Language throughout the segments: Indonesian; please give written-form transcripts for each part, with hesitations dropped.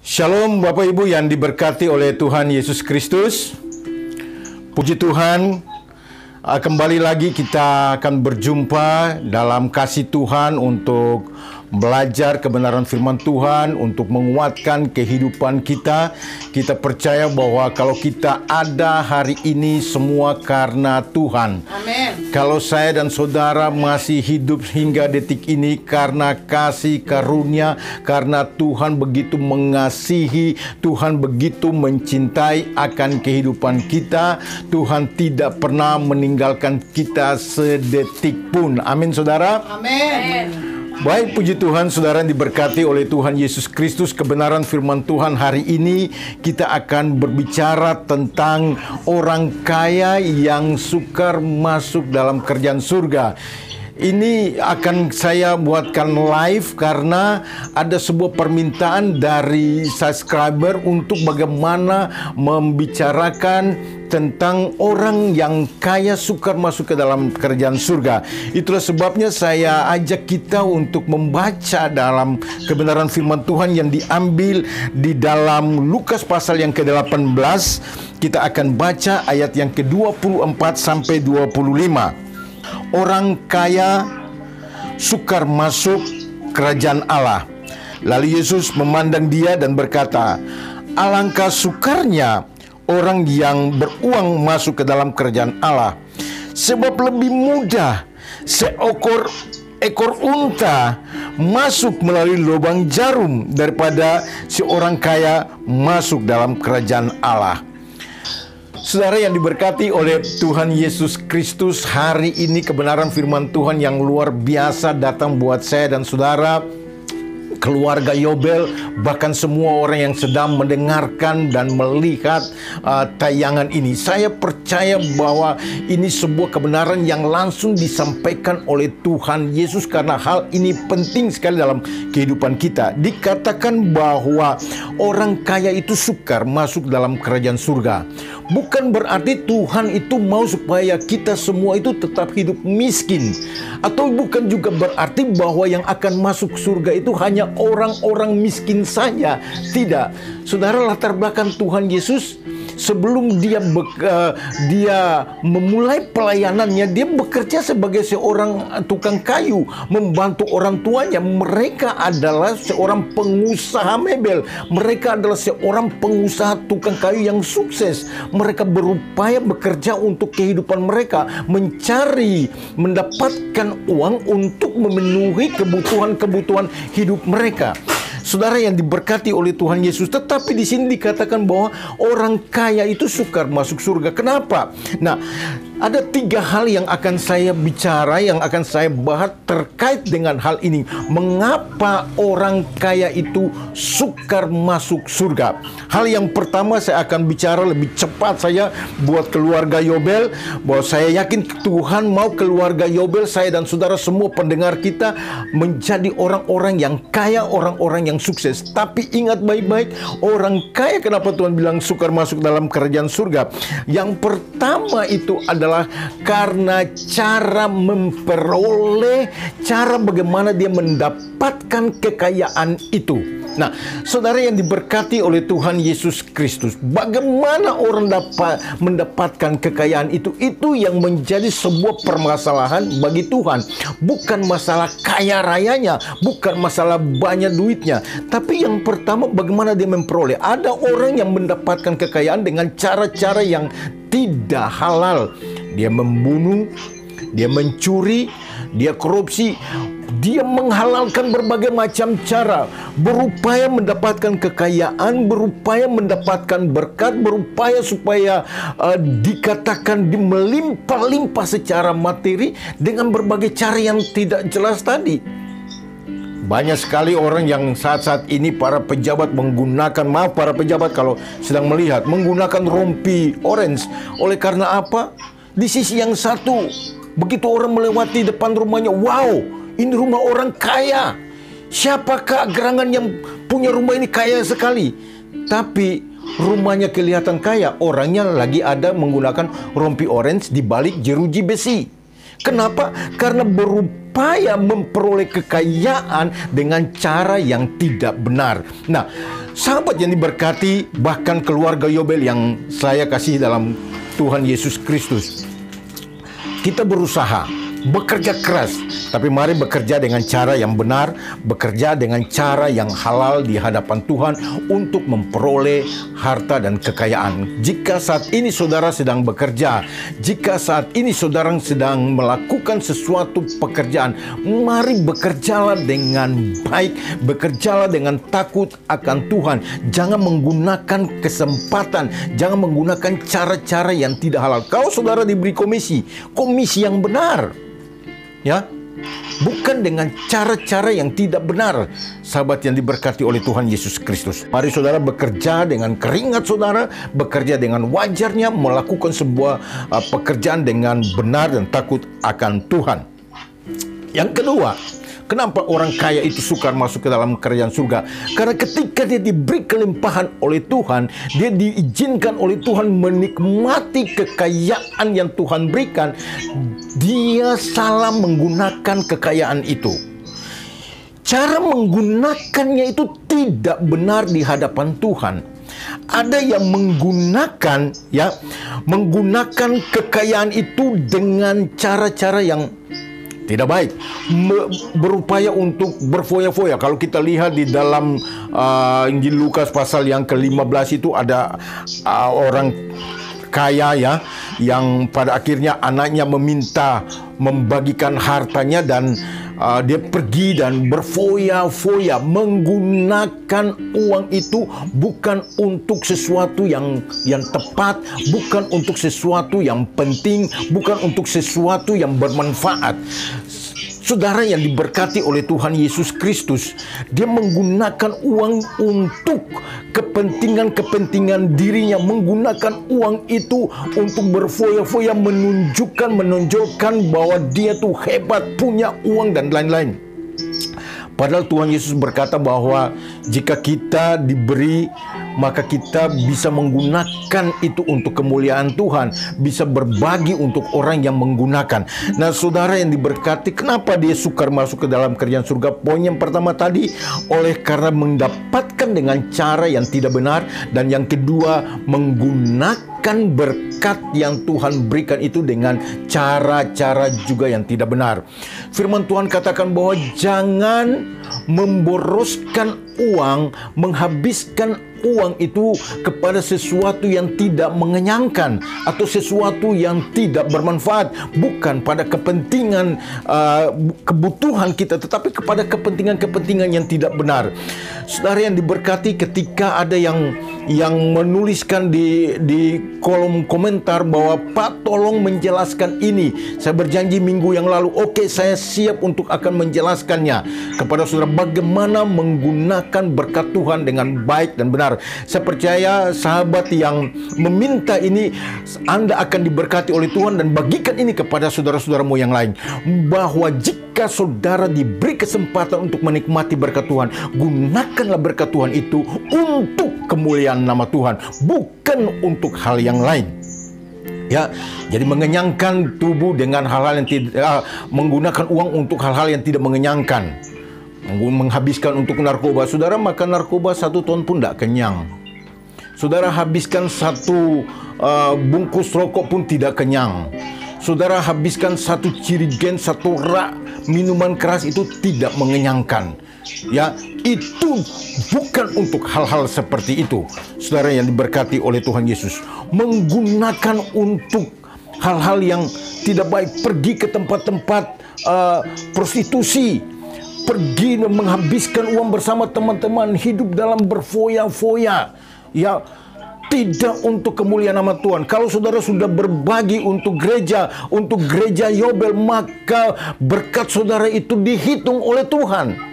Shalom Bapak Ibu yang diberkati oleh Tuhan Yesus Kristus. Puji Tuhan, kembali lagi kita akan berjumpa dalam kasih Tuhan untuk belajar kebenaran firman Tuhan, untuk menguatkan kehidupan kita. Kita percaya bahwa kalau kita ada hari ini semua karena Tuhan. Amin. Kalau saya dan saudara masih hidup hingga detik ini karena kasih karunia, karena Tuhan begitu mengasihi, Tuhan begitu mencintai akan kehidupan kita. Tuhan tidak pernah meninggalkan kita sedetik pun. Amin, saudara. Amin. Baik, puji Tuhan, saudara yang diberkati oleh Tuhan Yesus Kristus. Kebenaran firman Tuhan hari ini kita akan berbicara tentang orang kaya yang sukar masuk dalam kerajaan surga. Ini akan saya buatkan live karena ada sebuah permintaan dari subscriber untuk bagaimana membicarakan tentang orang yang kaya sukar masuk ke dalam kerajaan surga. Itulah sebabnya saya ajak kita untuk membaca dalam kebenaran firman Tuhan yang diambil di dalam Lukas pasal yang ke-18. Kita akan baca ayat yang ke-24 sampai 25. Orang kaya sukar masuk kerajaan Allah. Lalu Yesus memandang dia dan berkata, "Alangkah sukarnya orang yang beruang masuk ke dalam kerajaan Allah. Sebab lebih mudah seekor unta masuk melalui lubang jarum daripada seorang kaya masuk dalam kerajaan Allah." Saudara yang diberkati oleh Tuhan Yesus Kristus, hari ini kebenaran firman Tuhan yang luar biasa datang buat saya dan saudara, keluarga Yobel, bahkan semua orang yang sedang mendengarkan dan melihat tayangan ini. Saya percaya bahwa ini sebuah kebenaran yang langsung disampaikan oleh Tuhan Yesus karena hal ini penting sekali dalam kehidupan kita. Dikatakan bahwa orang kaya itu sukar masuk dalam kerajaan surga. Bukan berarti Tuhan itu mau supaya kita semua itu tetap hidup miskin. Atau bukan juga berarti bahwa yang akan masuk surga itu hanya orang-orang miskin saja. Tidak. Saudara, latar belakang Tuhan Yesus sebelum dia memulai pelayanannya, dia bekerja sebagai seorang tukang kayu, membantu orang tuanya. Mereka adalah seorang pengusaha mebel. Mereka adalah seorang pengusaha tukang kayu yang sukses. Mereka berupaya bekerja untuk kehidupan mereka, mendapatkan uang untuk memenuhi kebutuhan-kebutuhan hidup mereka. Saudara yang diberkati oleh Tuhan Yesus, tetapi di sini dikatakan bahwa orang kaya itu sukar masuk surga. Kenapa? Nah, ada 3 hal yang akan saya bicara, yang akan saya bahas terkait dengan hal ini. Mengapa orang kaya itu sukar masuk surga? Hal yang pertama saya akan bicara lebih cepat saya buat keluarga Yobel, bahwa saya yakin Tuhan mau keluarga Yobel, saya dan saudara semua pendengar kita menjadi orang-orang yang kaya, orang-orang yang sukses. Tapi ingat baik-baik, orang kaya kenapa Tuhan bilang sukar masuk dalam kerajaan surga? Yang pertama itu adalah karena cara memperoleh, cara bagaimana dia mendapatkan kekayaan itu. Nah, saudara yang diberkati oleh Tuhan Yesus Kristus, bagaimana orang dapat mendapatkan kekayaan itu? Itu yang menjadi sebuah permasalahan bagi Tuhan. Bukan masalah kaya rayanya, bukan masalah banyak duitnya, tapi yang pertama bagaimana dia memperoleh. Ada orang yang mendapatkan kekayaan dengan cara-cara yang tidak halal. Dia membunuh, dia mencuri, dia korupsi. Dia menghalalkan berbagai macam cara, berupaya mendapatkan kekayaan, berupaya mendapatkan berkat, berupaya supaya dikatakan melimpah-limpah secara materi dengan berbagai cara yang tidak jelas tadi. Banyak sekali orang yang saat-saat ini para pejabat menggunakan, maaf para pejabat kalau sedang melihat, menggunakan rompi orange. Oleh karena apa? Di sisi yang satu, begitu orang melewati depan rumahnya, wow, ini rumah orang kaya. Siapakah gerangan yang punya rumah ini kaya sekali? Tapi rumahnya kelihatan kaya, orangnya lagi ada menggunakan rompi orange di balik jeruji besi. Kenapa? Karena berupaya memperoleh kekayaan dengan cara yang tidak benar. Nah, sahabat yang diberkati, bahkan keluarga Yobel yang saya kasih dalam Tuhan Yesus Kristus, kita berusaha, bekerja keras, tapi mari bekerja dengan cara yang benar, bekerja dengan cara yang halal di hadapan Tuhan untuk memperoleh harta dan kekayaan. Jika saat ini saudara sedang bekerja, jika saat ini saudara sedang melakukan sesuatu pekerjaan, mari bekerjalah dengan baik, bekerjalah dengan takut akan Tuhan. Jangan menggunakan kesempatan, jangan menggunakan cara-cara yang tidak halal. Kalau saudara diberi komisi yang benar, ya, bukan dengan cara-cara yang tidak benar. Sahabat yang diberkati oleh Tuhan Yesus Kristus, mari saudara bekerja dengan keringat saudara, bekerja dengan wajarnya, melakukan sebuah pekerjaan dengan benar dan takut akan Tuhan. Yang kedua, kenapa orang kaya itu sukar masuk ke dalam kerajaan surga? Karena ketika dia diberi kelimpahan oleh Tuhan, dia diizinkan oleh Tuhan menikmati kekayaan yang Tuhan berikan, dia salah menggunakan kekayaan itu. Cara menggunakannya itu tidak benar di hadapan Tuhan. Ada yang menggunakan kekayaan itu dengan cara-cara yang tidak baik, berupaya untuk berfoya-foya. Kalau kita lihat di dalam Injil Lukas pasal yang ke-15 itu ada orang kaya, ya, yang pada akhirnya anaknya meminta membagikan hartanya, dan dia pergi dan berfoya-foya menggunakan uang itu bukan untuk sesuatu yang tepat, bukan untuk sesuatu yang penting, bukan untuk sesuatu yang bermanfaat. Saudara yang diberkati oleh Tuhan Yesus Kristus, dia menggunakan uang untuk kepentingan dirinya, menggunakan uang itu untuk berfoya-foya, menonjolkan bahwa dia tuh hebat, punya uang dan lain-lain. Padahal Tuhan Yesus berkata bahwa jika kita diberi, maka kita bisa menggunakan itu untuk kemuliaan Tuhan, bisa berbagi untuk orang yang menggunakan. Nah, saudara yang diberkati, kenapa dia sukar masuk ke dalam kerajaan surga? Poin yang pertama tadi, oleh karena mendapatkan dengan cara yang tidak benar, dan yang kedua, menggunakan berkat yang Tuhan berikan itu dengan cara-cara juga yang tidak benar. Firman Tuhan katakan bahwa jangan memboroskan uang, menghabiskan uang itu kepada sesuatu yang tidak mengenyangkan atau sesuatu yang tidak bermanfaat, bukan pada kepentingan kebutuhan kita, tetapi kepada kepentingan yang tidak benar. Saudara yang diberkati, ketika ada yang menuliskan di kolom komentar bahwa Pak tolong menjelaskan ini, saya berjanji minggu yang lalu, oke, saya siap untuk akan menjelaskannya kepada saudara bagaimana menggunakan berkat Tuhan dengan baik dan benar. Saya percaya sahabat yang meminta ini, Anda akan diberkati oleh Tuhan, dan bagikan ini kepada saudara-saudaramu yang lain, bahwa jika saudara diberi kesempatan untuk menikmati berkat Tuhan, gunakanlah berkat Tuhan itu untuk kemuliaan nama Tuhan, bukan untuk hal yang lain. Ya, jadi mengenyangkan tubuh dengan hal-hal yang tidak, menggunakan uang untuk hal-hal yang tidak mengenyangkan, menghabiskan untuk narkoba. Saudara makan narkoba 1 ton pun tidak kenyang. Saudara habiskan 1 bungkus rokok pun tidak kenyang. Saudara habiskan 1 cirigen, 1 rak minuman keras, itu tidak mengenyangkan. Ya, itu bukan untuk hal-hal seperti itu. Saudara yang diberkati oleh Tuhan Yesus, menggunakan untuk hal-hal yang tidak baik, pergi ke tempat-tempat prostitusi, pergi menghabiskan uang bersama teman-teman, hidup dalam berfoya-foya, ya, tidak untuk kemuliaan nama Tuhan. Kalau saudara sudah berbagi untuk gereja Yobel, maka berkat saudara itu dihitung oleh Tuhan.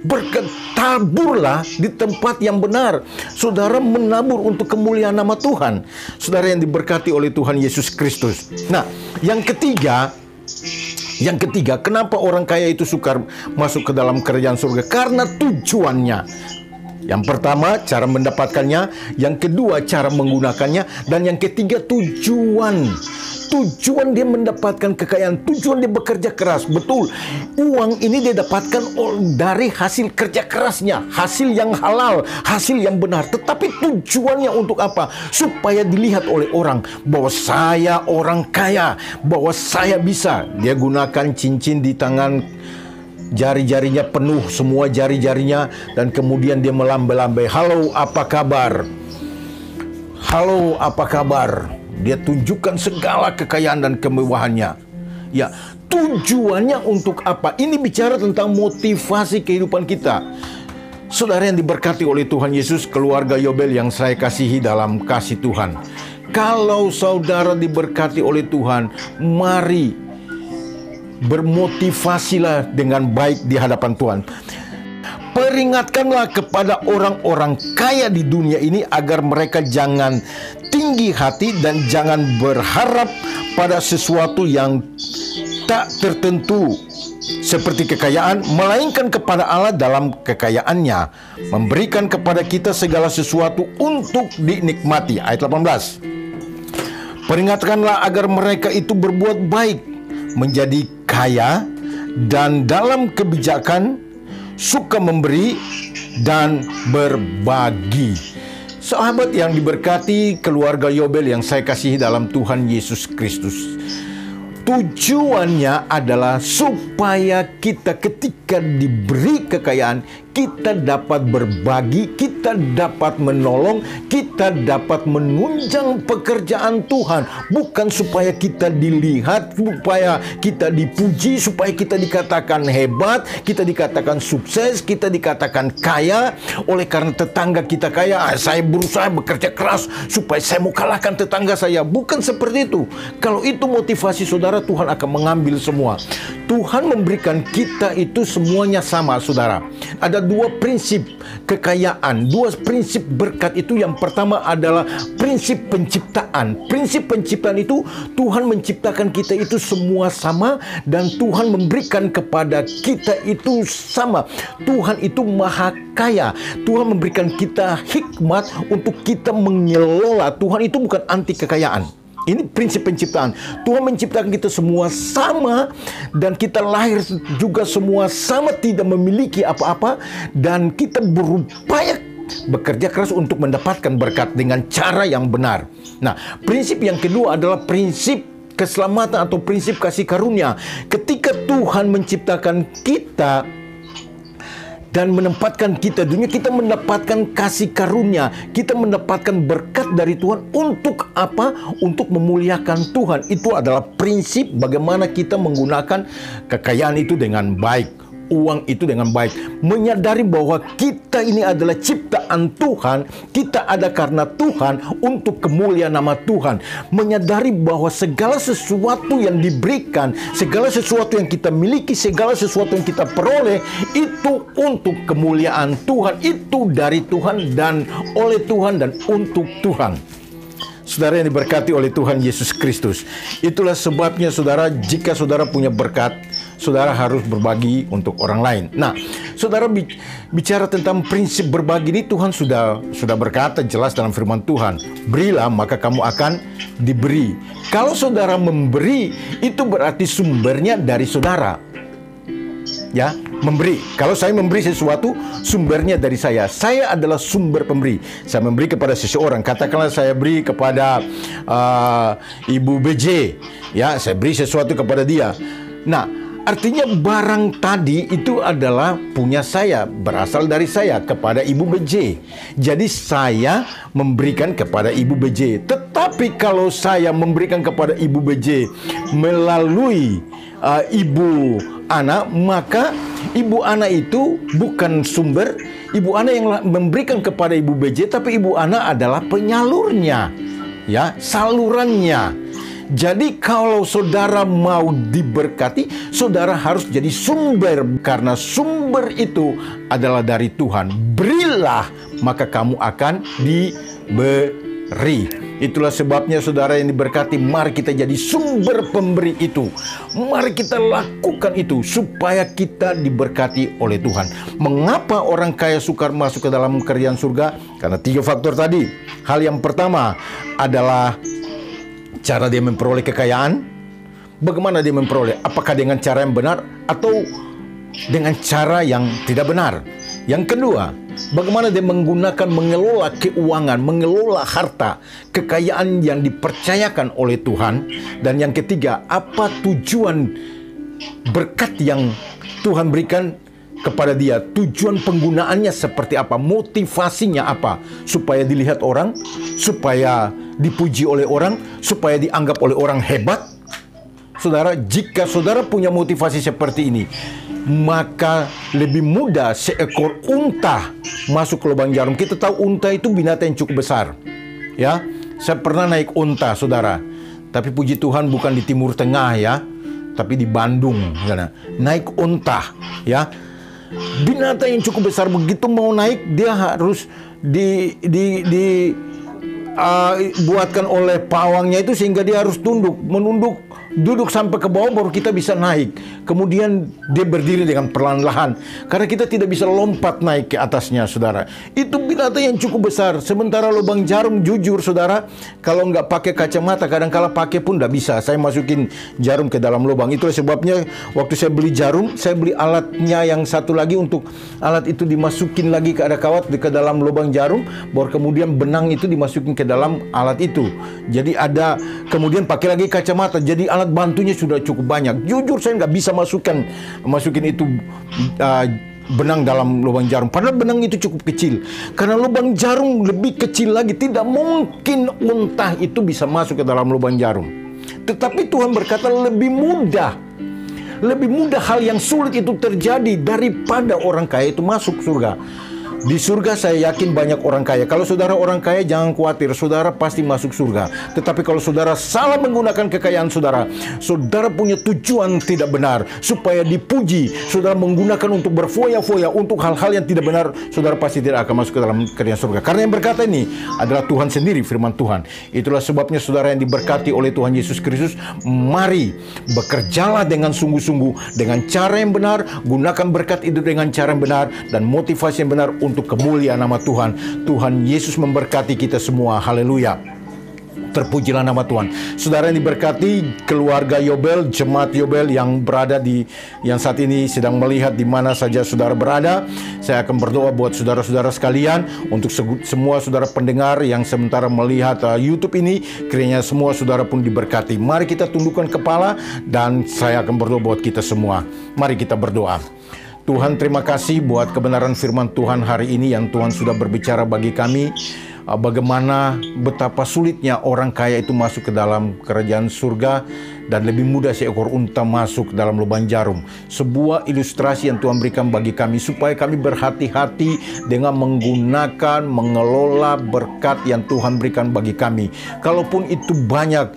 Berkat, taburlah di tempat yang benar. Saudara menabur untuk kemuliaan nama Tuhan. Saudara yang diberkati oleh Tuhan Yesus Kristus. Nah, yang ketiga, kenapa orang kaya itu sukar masuk ke dalam kerajaan surga? Karena tujuannya. Yang pertama, cara mendapatkannya. Yang kedua, cara menggunakannya. Dan yang ketiga, tujuan. tujuan dia mendapatkan kekayaan, tujuan dia bekerja keras. Betul, uang ini dia dapatkan dari hasil kerja kerasnya, hasil yang halal, hasil yang benar. Tetapi tujuannya untuk apa? Supaya dilihat oleh orang bahwa saya orang kaya, bahwa saya bisa. Dia gunakan cincin di tangan, jari-jarinya penuh, semua jari-jarinya, dan kemudian dia melambai-lambai, halo apa kabar? Halo apa kabar? Dia tunjukkan segala kekayaan dan kemewahannya. Ya, tujuannya untuk apa? Ini bicara tentang motivasi kehidupan kita. Saudara yang diberkati oleh Tuhan Yesus, keluarga Yobel yang saya kasihi dalam kasih Tuhan. Kalau saudara diberkati oleh Tuhan, mari bermotivasilah dengan baik di hadapan Tuhan. Peringatkanlah kepada orang-orang kaya di dunia ini agar mereka jangan tinggi hati dan jangan berharap pada sesuatu yang tak tertentu seperti kekayaan, melainkan kepada Allah dalam kekayaannya, memberikan kepada kita segala sesuatu untuk dinikmati. Ayat 18. Peringatkanlah agar mereka itu berbuat baik, menjadi kaya, dan dalam kebijakan, suka memberi dan berbagi. Sahabat yang diberkati, keluarga Yobel yang saya kasihi dalam Tuhan Yesus Kristus, tujuannya adalah supaya kita ketika diberi kekayaan, kita dapat berbagi, kita dapat menolong, kita dapat menunjang pekerjaan Tuhan. Bukan supaya kita dilihat, supaya kita dipuji, supaya kita dikatakan hebat, kita dikatakan sukses, kita dikatakan kaya. Oleh karena tetangga kita kaya, saya berusaha bekerja keras supaya saya mau kalahkan tetangga saya. Bukan seperti itu. Kalau itu motivasi saudara, Tuhan akan mengambil semua. Tuhan memberikan kita itu semuanya sama, saudara. Ada dua prinsip kekayaan, dua prinsip berkat itu. Yang pertama adalah prinsip penciptaan. Prinsip penciptaan itu, Tuhan menciptakan kita itu semua sama, dan Tuhan memberikan kepada kita itu sama. Tuhan itu maha kaya. Tuhan memberikan kita hikmat untuk kita mengelola. Tuhan itu bukan anti kekayaan. Ini prinsip penciptaan. Tuhan menciptakan kita semua sama, dan kita lahir juga semua sama, tidak memiliki apa-apa, dan kita berupaya bekerja keras untuk mendapatkan berkat dengan cara yang benar. Nah, prinsip yang kedua adalah prinsip keselamatan atau prinsip kasih karunia. Ketika Tuhan menciptakan kita dan menempatkan kita di dunia, kita mendapatkan kasih karunia, kita mendapatkan berkat dari Tuhan. Untuk apa? Untuk memuliakan Tuhan. Itu adalah prinsip bagaimana kita menggunakan kekayaan itu dengan baik, uang itu dengan baik. Menyadari bahwa kita ini adalah ciptaan Tuhan, kita ada karena Tuhan, untuk kemuliaan nama Tuhan. Menyadari bahwa segala sesuatu yang diberikan, segala sesuatu yang kita miliki, segala sesuatu yang kita peroleh, itu untuk kemuliaan Tuhan, itu dari Tuhan dan oleh Tuhan dan untuk Tuhan. Saudara yang diberkati oleh Tuhan Yesus Kristus, itulah sebabnya saudara, jika saudara punya berkat, saudara harus berbagi untuk orang lain. Nah, saudara bicara tentang prinsip berbagi ini, Tuhan sudah berkata jelas dalam firman Tuhan, berilah maka kamu akan diberi. Kalau saudara memberi, itu berarti sumbernya dari saudara. Ya, memberi. Kalau saya memberi sesuatu, sumbernya dari saya. Saya adalah sumber pemberi. Saya memberi kepada seseorang. Katakanlah saya beri kepada Ibu BJ. Ya, saya beri sesuatu kepada dia. Nah, artinya barang tadi itu adalah punya saya, berasal dari saya kepada Ibu BJ. Jadi saya memberikan kepada Ibu BJ. Tetapi kalau saya memberikan kepada Ibu BJ melalui Ibu Ana, maka Ibu Ana itu bukan sumber. Ibu Ana yang memberikan kepada Ibu BJ, tapi Ibu Ana adalah penyalurnya, ya, salurannya. Jadi kalau saudara mau diberkati, saudara harus jadi sumber, karena sumber itu adalah dari Tuhan. Berilah maka kamu akan diberi. Itulah sebabnya saudara yang diberkati, mari kita jadi sumber pemberi itu. Mari kita lakukan itu supaya kita diberkati oleh Tuhan. Mengapa orang kaya sukar masuk ke dalam kerajaan surga? Karena 3 faktor tadi. Hal yang pertama adalah cara dia memperoleh kekayaan? Bagaimana dia memperoleh? Apakah dengan cara yang benar atau dengan cara yang tidak benar? Yang kedua, bagaimana dia mengelola keuangan, mengelola harta, kekayaan yang dipercayakan oleh Tuhan? Dan yang ketiga, apa tujuan berkat yang Tuhan berikan kepada dia? Tujuan penggunaannya seperti apa? Motivasinya apa? Supaya dilihat orang, supaya dipuji oleh orang, supaya dianggap oleh orang hebat? Saudara, jika saudara punya motivasi seperti ini, maka lebih mudah seekor unta masuk ke lubang jarum. Kita tahu unta itu binatang yang cukup besar. Ya, saya pernah naik unta, saudara. Tapi puji Tuhan bukan di Timur Tengah ya, tapi di Bandung. Naik unta, ya. Binatang yang cukup besar, begitu mau naik dia harus buatkan oleh pawangnya itu sehingga dia harus duduk sampai ke bawah baru kita bisa naik. Kemudian dia berdiri dengan perlahan-lahan karena kita tidak bisa lompat naik ke atasnya, saudara. Itu binatang yang cukup besar. Sementara lubang jarum, jujur saudara, kalau nggak pakai kacamata, kadang-kala pakai pun nggak bisa. Saya masukin jarum ke dalam lubang. Itulah sebabnya waktu saya beli jarum, saya beli alatnya yang satu lagi untuk alat itu dimasukin lagi ke ada kawat ke dalam lubang jarum, baru kemudian benang itu dimasukin ke dalam alat itu. Jadi ada, kemudian pakai lagi kacamata. Jadi alat bantunya sudah cukup banyak. Jujur saya nggak bisa masukin itu benang dalam lubang jarum. Padahal benang itu cukup kecil. Karena lubang jarum lebih kecil lagi. Tidak mungkin unta itu bisa masuk ke dalam lubang jarum. Tetapi Tuhan berkata lebih mudah. Lebih mudah hal yang sulit itu terjadi daripada orang kaya itu masuk surga. Di surga saya yakin banyak orang kaya. Kalau saudara orang kaya, jangan khawatir, saudara pasti masuk surga. Tetapi kalau saudara salah menggunakan kekayaan saudara, saudara punya tujuan tidak benar supaya dipuji, saudara menggunakan untuk berfoya-foya, untuk hal-hal yang tidak benar, saudara pasti tidak akan masuk ke dalam kerajaan surga. Karena yang berkata ini adalah Tuhan sendiri, firman Tuhan. Itulah sebabnya saudara yang diberkati oleh Tuhan Yesus Kristus, mari bekerjalah dengan sungguh-sungguh, dengan cara yang benar, gunakan berkat itu dengan cara yang benar, dan motivasi yang benar untuk kemuliaan nama Tuhan. Tuhan Yesus memberkati kita semua. Haleluya. Terpujilah nama Tuhan. Saudara yang diberkati, keluarga Yobel, jemaat Yobel yang berada yang saat ini sedang melihat di mana saja saudara berada, saya akan berdoa buat saudara-saudara sekalian, untuk semua saudara pendengar yang sementara melihat YouTube ini, kiranya semua saudara pun diberkati. Mari kita tundukkan kepala dan saya akan berdoa buat kita semua. Mari kita berdoa. Tuhan, terima kasih buat kebenaran firman Tuhan hari ini yang Tuhan sudah berbicara bagi kami. Bagaimana betapa sulitnya orang kaya itu masuk ke dalam kerajaan surga, dan lebih mudah seekor unta masuk dalam lubang jarum. Sebuah ilustrasi yang Tuhan berikan bagi kami supaya kami berhati-hati dengan menggunakan, mengelola berkat yang Tuhan berikan bagi kami. Kalaupun itu banyak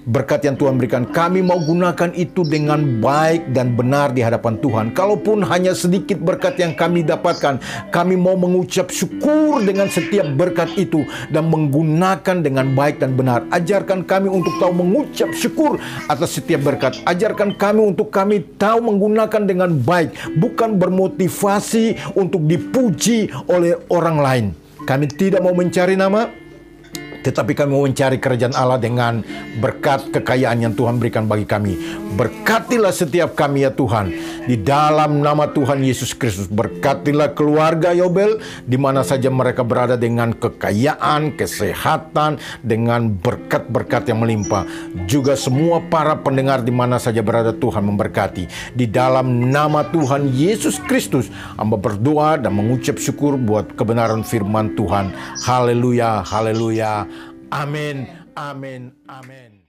berkat yang Tuhan berikan, kami mau gunakan itu dengan baik dan benar di hadapan Tuhan. Kalaupun hanya sedikit berkat yang kami dapatkan, kami mau mengucap syukur dengan setiap berkat itu dan menggunakan dengan baik dan benar. Ajarkan kami untuk tahu mengucap syukur atas setiap berkat. Ajarkan kami untuk kami tahu menggunakan dengan baik, bukan bermotivasi untuk dipuji oleh orang lain. Kami tidak mau mencari nama, tetapi kami mau mencari kerajaan Allah dengan berkat kekayaan yang Tuhan berikan bagi kami. Berkatilah setiap kami ya Tuhan, di dalam nama Tuhan Yesus Kristus. Berkatilah keluarga Yobel di mana saja mereka berada, dengan kekayaan, kesehatan, dengan berkat-berkat yang melimpah. Juga semua para pendengar di mana saja berada, Tuhan memberkati. Di dalam nama Tuhan Yesus Kristus, hamba berdoa dan mengucap syukur buat kebenaran firman Tuhan. Haleluya, haleluya. Amin, amin, amin.